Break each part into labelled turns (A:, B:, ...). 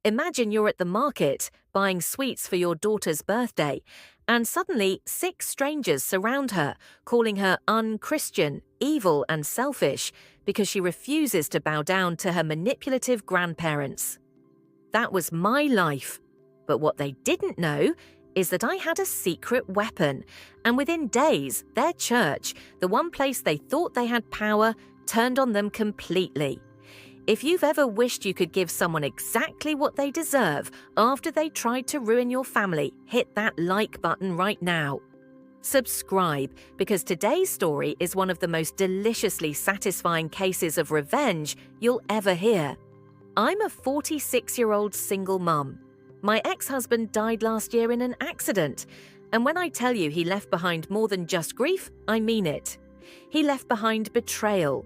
A: Imagine you're at the market buying sweets for your daughter's birthday, and suddenly 6 strangers surround her, calling her unchristian, evil, and selfish because she refuses to bow down to her manipulative grandparents. That was my life. But what they didn't know is that I had a secret weapon, and within days, their church, the one place they thought they had power, turned on them completely. If you've ever wished you could give someone exactly what they deserve after they tried to ruin your family, hit that like button right now. Subscribe, because today's story is one of the most deliciously satisfying cases of revenge you'll ever hear. I'm a 46-year-old single mum. My ex-husband died last year in an accident, and when I tell you he left behind more than just grief, I mean it. He left behind betrayal,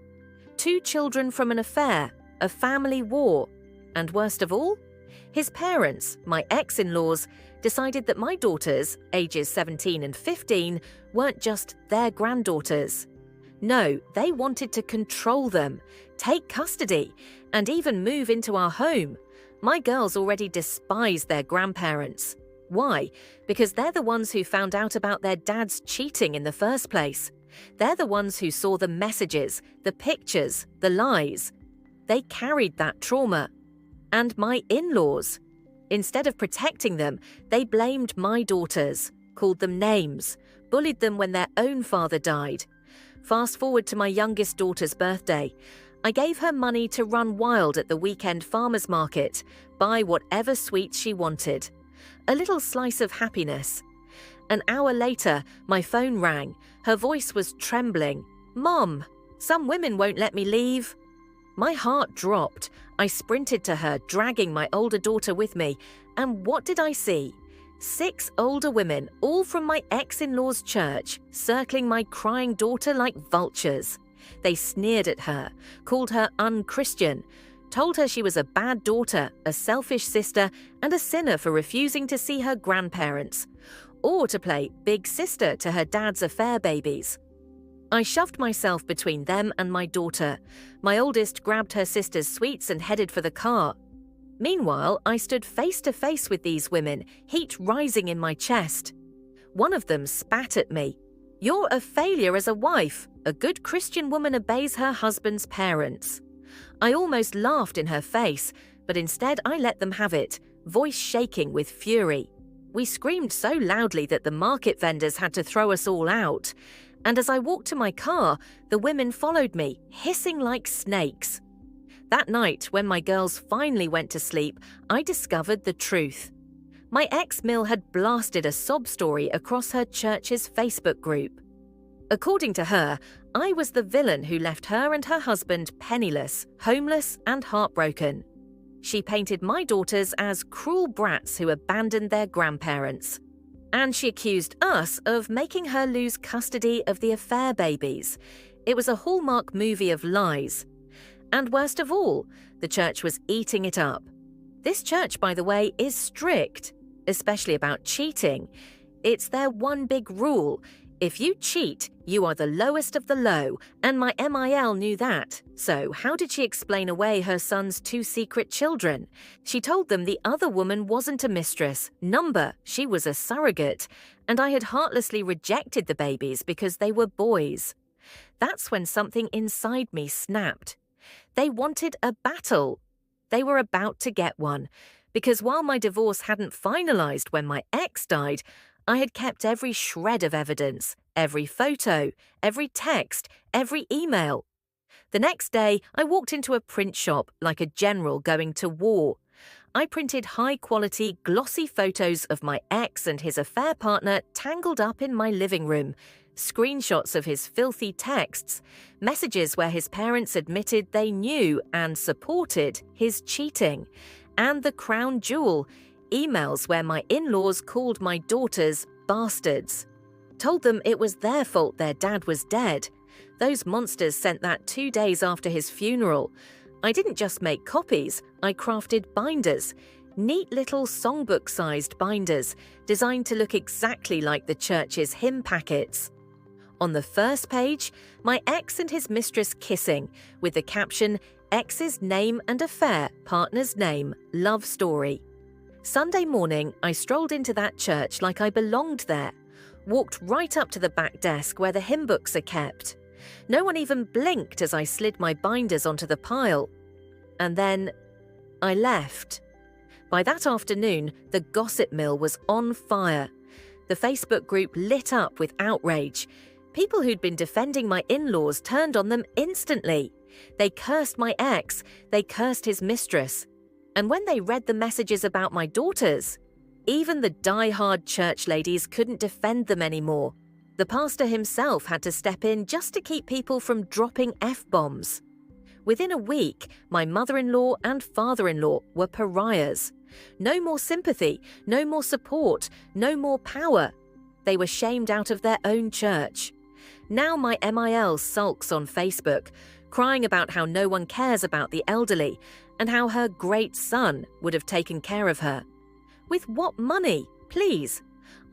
A: 2 children from an affair, a family war, and worst of all, his parents, my ex-in-laws, decided that my daughters, ages 17 and 15, weren't just their granddaughters. No, they wanted to control them, take custody, and even move into our home. My girls already despise their grandparents. Why? Because they're the ones who found out about their dads cheating in the first place. They're the ones who saw the messages, the pictures, the lies. They carried that trauma. And my in-laws. Instead of protecting them, they blamed my daughters, called them names, bullied them when their own father died. Fast forward to my youngest daughter's birthday. I gave her money to run wild at the weekend farmers market, buy whatever sweets she wanted. A little slice of happiness. An hour later, my phone rang. Her voice was trembling. "Mom, some women won't let me leave." My heart dropped. I sprinted to her, dragging my older daughter with me. And what did I see? 6 older women, all from my ex-in-law's church, circling my crying daughter like vultures. They sneered at her, called her unchristian, told her she was a bad daughter, a selfish sister, and a sinner for refusing to see her grandparents, or to play big sister to her dad's affair babies. I shoved myself between them and my daughter. My oldest grabbed her sister's sweets and headed for the car. Meanwhile, I stood face to face with these women, heat rising in my chest. One of them spat at me. "You're a failure as a wife. A good Christian woman obeys her husband's parents." I almost laughed in her face, but instead I let them have it, voice shaking with fury. We screamed so loudly that the market vendors had to throw us all out. And as I walked to my car, the women followed me, hissing like snakes. That night, when my girls finally went to sleep, I discovered the truth. My ex-Mill had blasted a sob story across her church's Facebook group. According to her, I was the villain who left her and her husband penniless, homeless, and heartbroken. She painted my daughters as cruel brats who abandoned their grandparents. And she accused us of making her lose custody of the affair babies. It was a Hallmark movie of lies. And worst of all, the church was eating it up. This church, by the way, is strict, especially about cheating. It's their one big rule. If you cheat, you are the lowest of the low, and my MIL knew that. So how did she explain away her son's 2 secret children? She told them the other woman wasn't a mistress, she was a surrogate, and I had heartlessly rejected the babies because they were boys. That's when something inside me snapped. They wanted a battle. They were about to get one, because while my divorce hadn't finalized when my ex died, I had kept every shred of evidence, every photo, every text, every email. The next day, I walked into a print shop like a general going to war. I printed high-quality, glossy photos of my ex and his affair partner tangled up in my living room, screenshots of his filthy texts, messages where his parents admitted they knew and supported his cheating, and the crown jewel, emails where my in-laws called my daughters bastards. Told them it was their fault their dad was dead. Those monsters sent that 2 days after his funeral. I didn't just make copies, I crafted binders. Neat little songbook-sized binders, designed to look exactly like the church's hymn packets. On the first page, my ex and his mistress kissing, with the caption, Ex's name and affair, partner's name, love story. Sunday morning, I strolled into that church like I belonged there. Walked right up to the back desk where the hymn books are kept. No one even blinked as I slid my binders onto the pile. And then I left. By that afternoon, the gossip mill was on fire. The Facebook group lit up with outrage. People who'd been defending my in-laws turned on them instantly. They cursed my ex, they cursed his mistress. And when they read the messages about my daughters, even the die-hard church ladies couldn't defend them anymore. The pastor himself had to step in just to keep people from dropping F-bombs. Within a week, my mother-in-law and father-in-law were pariahs. No more sympathy, no more support, no more power. They were shamed out of their own church. Now my MIL sulks on Facebook, crying about how no one cares about the elderly and how her great son would have taken care of her. With what money, please?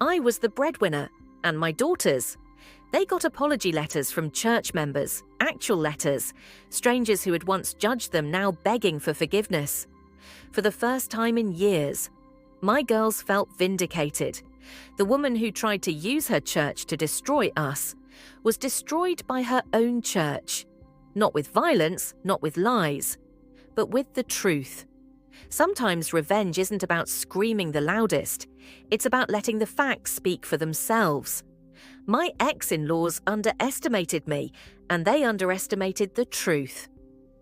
A: I was the breadwinner, and my daughters. They got apology letters from church members, actual letters, strangers who had once judged them now begging for forgiveness. For the first time in years, my girls felt vindicated. The woman who tried to use her church to destroy us was destroyed by her own church. Not with violence, not with lies, but with the truth. Sometimes revenge isn't about screaming the loudest. It's about letting the facts speak for themselves. My ex-in-laws underestimated me, and they underestimated the truth.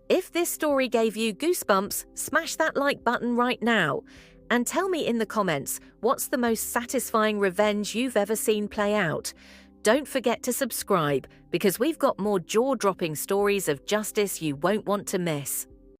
A: If this story gave you goosebumps, smash that like button right now. And tell me in the comments, what's the most satisfying revenge you've ever seen play out? Don't forget to subscribe, because we've got more jaw-dropping stories of justice you won't want to miss.